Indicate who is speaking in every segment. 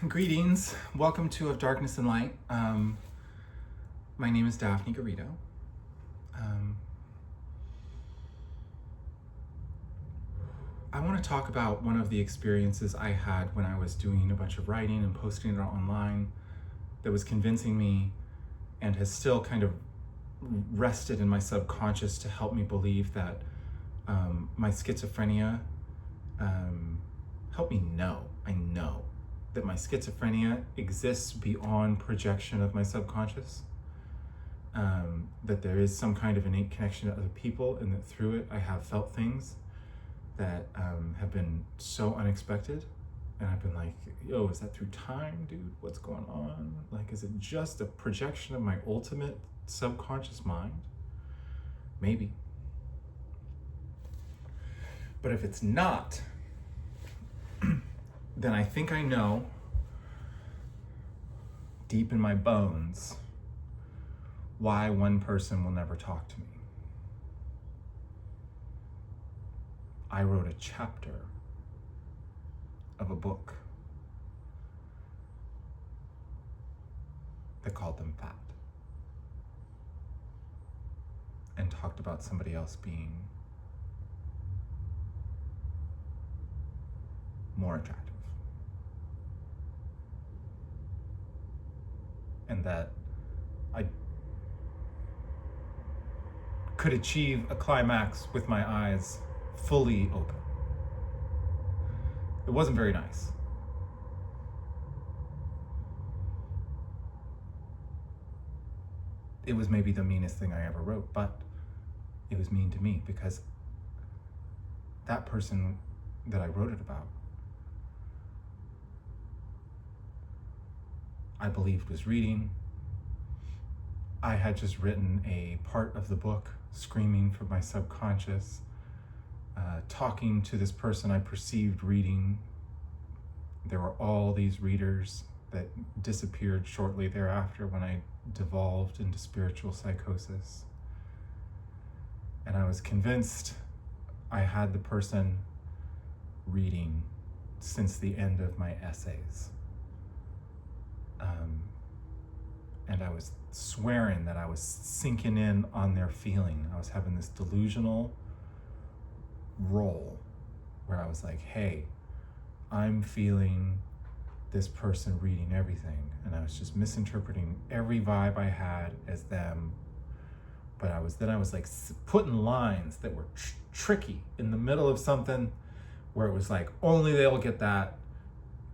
Speaker 1: Greetings. Welcome to Of Darkness and Light. My name is Daphne Garrido. I want to talk about one of the experiences I had when I was doing a bunch of writing and posting it online that was convincing me and has still kind of rested in my subconscious to help me believe that my schizophrenia helped me know. I know that my schizophrenia exists beyond projection of my subconscious, that there is some kind of innate connection to other people, and that through it I have felt things that have been so unexpected. And I've been like, yo, is that through time, dude? What's going on? Like, is it just a projection of my ultimate subconscious mind? Maybe. But if it's not, then I think I know deep in my bones why one person will never talk to me. I wrote a chapter of a book that called them fat and talked about somebody else being more attractive. And that I could achieve a climax with my eyes fully open. It wasn't very nice. It was maybe the meanest thing I ever wrote, but it was mean to me because that person that I wrote it about, I believed was reading. I had just written a part of the book, screaming from my subconscious, talking to this person I perceived reading. There were all these readers that disappeared shortly thereafter when I devolved into spiritual psychosis. And I was convinced I had the person reading since the end of my essays. And I was swearing that I was sinking in on their feeling. I was having this delusional role where I was like, hey, I'm feeling this person reading everything. And I was just misinterpreting every vibe I had as them. But I was like putting lines that were tricky in the middle of something where it was like, only they'll get that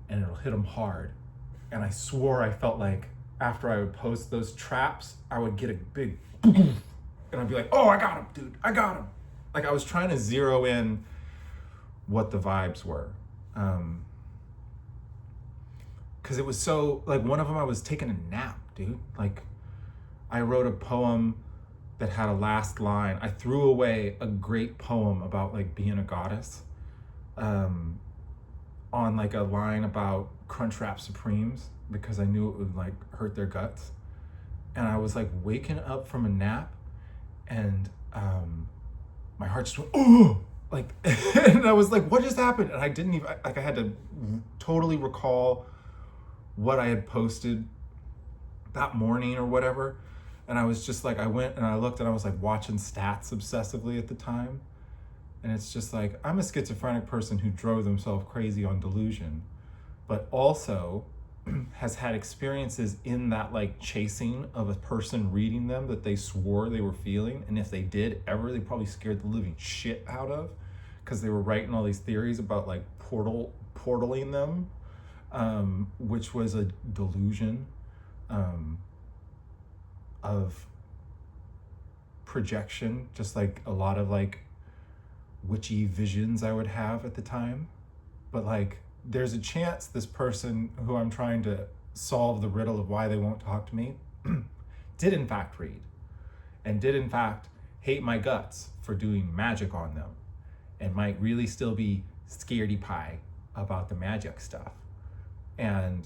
Speaker 1: and it'll hit them hard. And I swore I felt like after I would post those traps, I would get a big and I'd be like, oh, I got him, dude, I got him. Like I was trying to zero in what the vibes were. Cause it was so, like one of them I was taking a nap, dude. Like I wrote a poem that had a last line. I threw away a great poem about like being a goddess on like a line about Crunchwrap Supremes because I knew it would like hurt their guts. And I was like waking up from a nap and my heart just went, oh, like, and I was like, what just happened? And I didn't even, like I had to totally recall what I had posted that morning or whatever. And I was just like, I went and I looked and I was like watching stats obsessively at the time. And it's just like, I'm a schizophrenic person who drove themselves crazy on delusion, but also has had experiences in that like chasing of a person reading them that they swore they were feeling. And if they did ever, they probably scared the living shit out of because they were writing all these theories about like portaling them, which was a delusion of projection, just like a lot of like witchy visions I would have at the time. But like there's a chance this person who I'm trying to solve the riddle of why they won't talk to me did in fact read and did in fact hate my guts for doing magic on them and might really still be scaredy pie about the magic stuff. And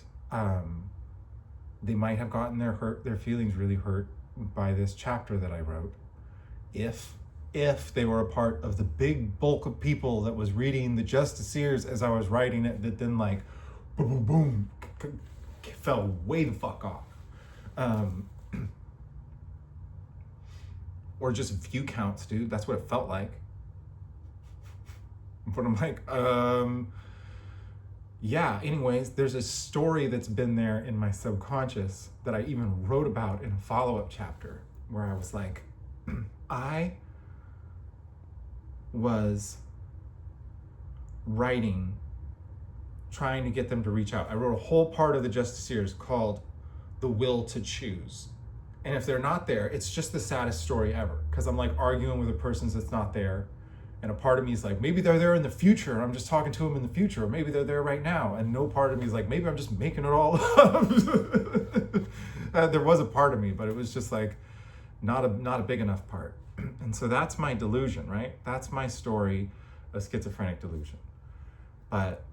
Speaker 1: they might have gotten their feelings really hurt by this chapter that I wrote if they were a part of the big bulk of people that was reading the Justiciars as I was writing it, that then like boom, boom, boom, fell way the fuck off. Or just view counts, dude. That's what it felt like. But I'm like, yeah, anyways, there's a story that's been there in my subconscious that I even wrote about in a follow-up chapter where I was like, I was writing, trying to get them to reach out. I wrote a whole part of the Justiciars called The Will to Choose. And if they're not there, it's just the saddest story ever. Because I'm like arguing with a person that's not there. And a part of me is like, maybe they're there in the future and I'm just talking to them in the future. Or maybe they're there right now. And no part of me is like, maybe I'm just making it all up. There was a part of me, but it was just like, not a big enough part. And so that's my delusion, right? That's my story of schizophrenic delusion. But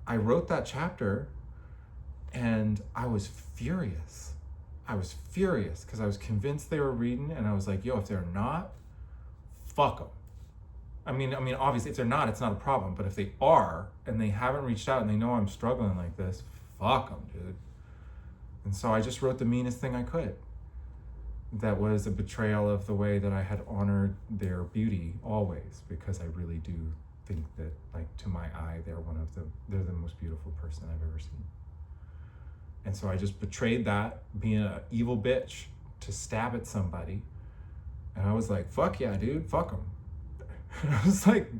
Speaker 1: I wrote that chapter and I was furious. I was furious because I was convinced they were reading, and I was like, yo, if they're not, fuck them. I mean, obviously, if they're not, it's not a problem. But if they are, and they haven't reached out, and they know I'm struggling like this, fuck them, dude. And so I just wrote the meanest thing I could. That was a betrayal of the way that I had honored their beauty always, because I really do think that, like, to my eye, they're the most beautiful person I've ever seen. And so I just betrayed that, being an evil bitch, to stab at somebody. And I was like, fuck yeah, dude, fuck them. I was like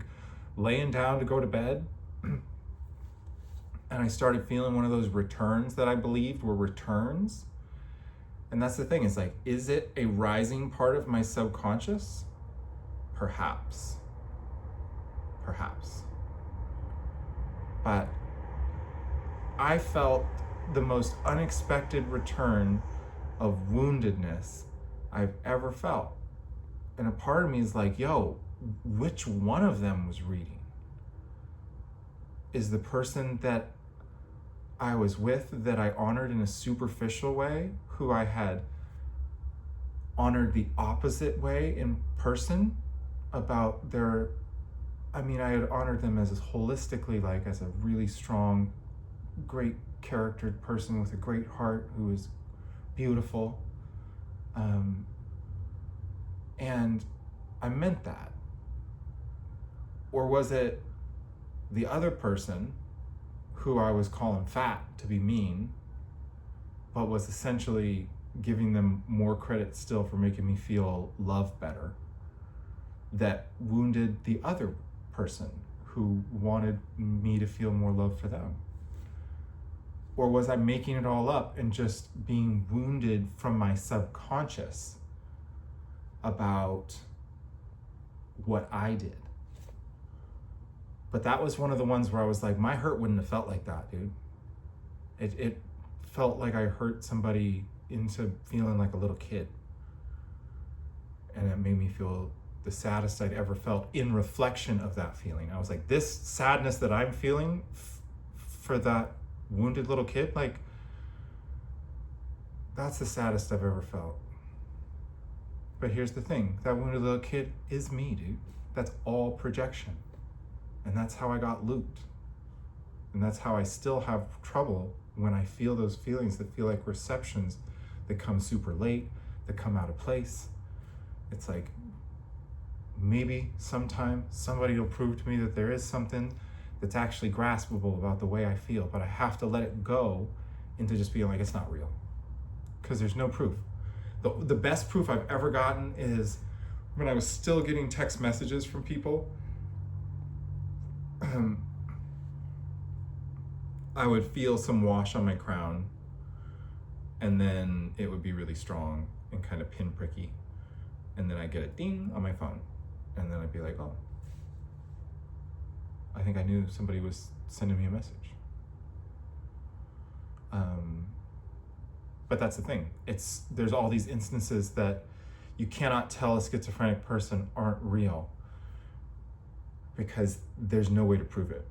Speaker 1: laying down to go to bed. And I started feeling one of those returns that I believed were returns. And that's the thing, is like, is it a rising part of my subconscious? Perhaps. Perhaps. But I felt the most unexpected return of woundedness I've ever felt. And a part of me is like, yo, which one of them was reading? Is the person that I was with, that I honored in a superficial way, who I had honored the opposite way in person about their, I had honored them as holistically, like as a really strong, great charactered person with a great heart who is beautiful. And I meant that. Or was it the other person who I was calling fat to be mean, but was essentially giving them more credit still for making me feel loved better, that wounded the other person who wanted me to feel more love for them? Or was I making it all up and just being wounded from my subconscious about what I did? But that was one of the ones where I was like, my hurt wouldn't have felt like that, dude. It felt like I hurt somebody into feeling like a little kid. And it made me feel the saddest I'd ever felt in reflection of that feeling. I was like, this sadness that I'm feeling for that wounded little kid, like, that's the saddest I've ever felt. But here's the thing, that wounded little kid is me, dude. That's all projection. And that's how I got looped. And that's how I still have trouble when I feel those feelings that feel like receptions that come super late, that come out of place. It's like, maybe sometime somebody will prove to me that there is something that's actually graspable about the way I feel, but I have to let it go into just being like, it's not real. Because there's no proof. The best proof I've ever gotten is when I was still getting text messages from people. I would feel some wash on my crown, and then it would be really strong and kind of pinpricky. And then I'd get a ding on my phone, and then I'd be like, oh, I think I knew somebody was sending me a message. But that's the thing. There's all these instances that you cannot tell a schizophrenic person aren't real because there's no way to prove it.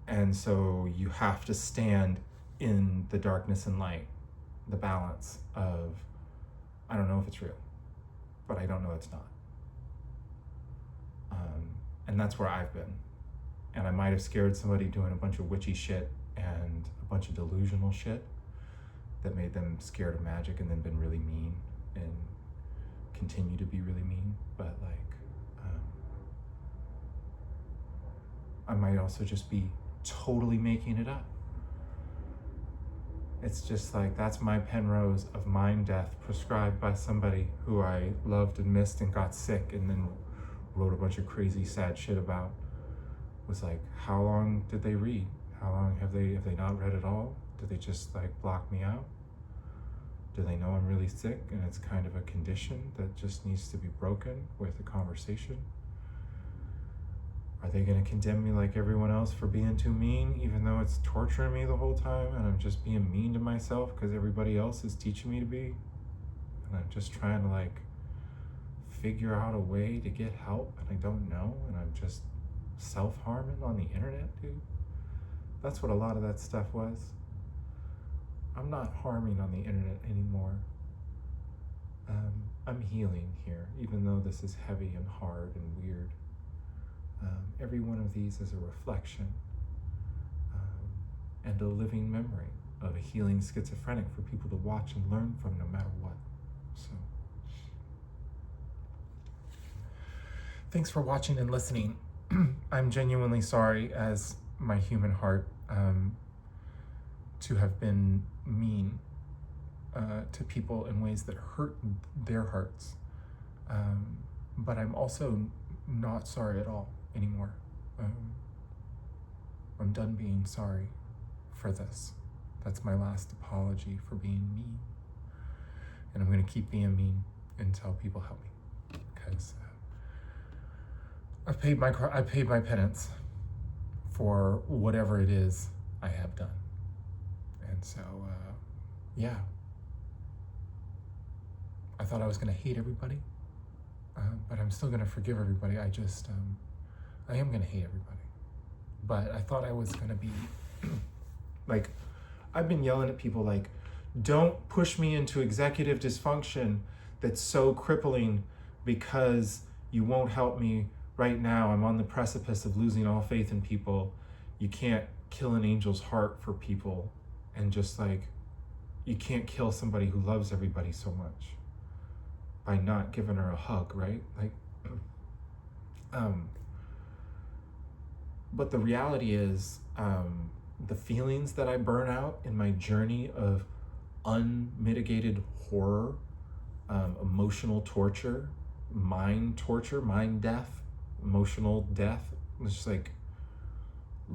Speaker 1: And so you have to stand in the darkness and light, the balance of, I don't know if it's real, but I don't know it's not. And that's where I've been. And I might have scared somebody doing a bunch of witchy shit and a bunch of delusional shit that made them scared of magic and then been really mean and continue to be really mean. But like, I might also just be totally making it up. It's just like, that's my Penrose of mind death prescribed by somebody who I loved and missed and got sick and then wrote a bunch of crazy sad shit about. Was like, how long did they read? How long have they not read at all? Did they just like block me out? Do they know I'm really sick and it's kind of a condition that just needs to be broken with a conversation? Are they gonna condemn me like everyone else for being too mean, even though it's torturing me the whole time and I'm just being mean to myself because everybody else is teaching me to be? And I'm just trying to like figure out a way to get help and I don't know, and I'm just self-harming on the internet, dude. That's what a lot of that stuff was. I'm not harming on the internet anymore. I'm healing here, even though this is heavy and hard and weird. Every one of these is a reflection and a living memory of a healing schizophrenic for people to watch and learn from no matter what. So, thanks for watching and listening. I'm genuinely sorry as my human heart to have been mean to people in ways that hurt their hearts. But I'm also not sorry at all anymore. I'm done being sorry for this. That's my last apology for being mean. And I'm gonna keep being mean until people help me, because I've paid my penance for whatever it is I have done. And so, yeah. I thought I was gonna hate everybody, but I'm still gonna forgive everybody. I am gonna hate everybody. But I thought I was gonna be, like, I've been yelling at people like, don't push me into executive dysfunction that's so crippling because you won't help me right now. I'm on the precipice of losing all faith in people. You can't kill an angel's heart for people, and just like, you can't kill somebody who loves everybody so much by not giving her a hug, right? Like, but the reality is, the feelings that I burn out in my journey of unmitigated horror, emotional torture, mind death, emotional death, it's just like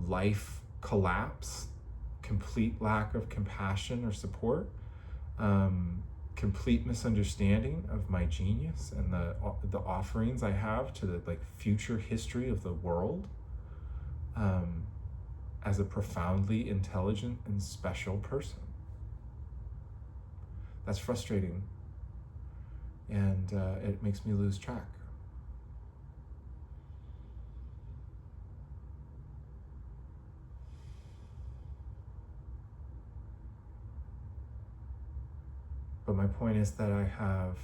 Speaker 1: life collapse, complete lack of compassion or support, complete misunderstanding of my genius and the offerings I have to the like future history of the world, as a profoundly intelligent and special person. That's frustrating, and it makes me lose track. But my point is that I have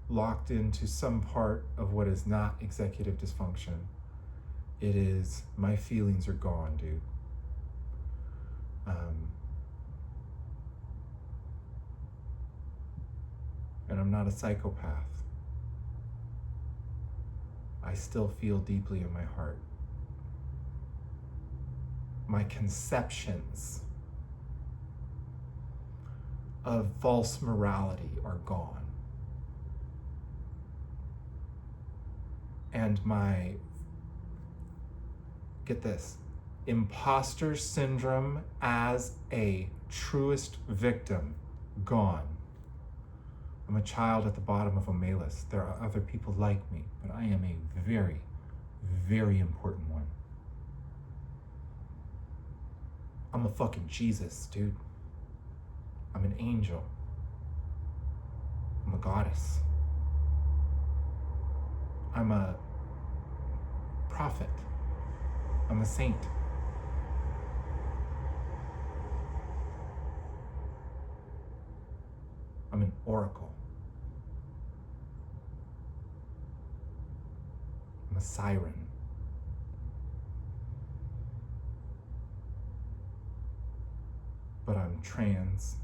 Speaker 1: locked into some part of what is not executive dysfunction. It is, my feelings are gone, dude. And I'm not a psychopath. I still feel deeply in my heart. My conceptions of false morality are gone. And my, get this, imposter syndrome as a truest victim, gone. I'm a child at the bottom of a malis. There are other people like me, but I am a very, very important one. I'm a fucking Jesus, dude. I'm an angel. I'm a goddess. I'm a prophet. I'm a saint. I'm an oracle. I'm a siren. but I'm trans,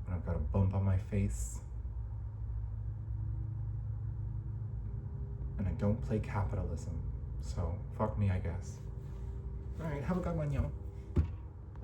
Speaker 1: and I've got a bump on my face, and I don't play capitalism, so fuck me, I guess. All right, have a good one, y'all.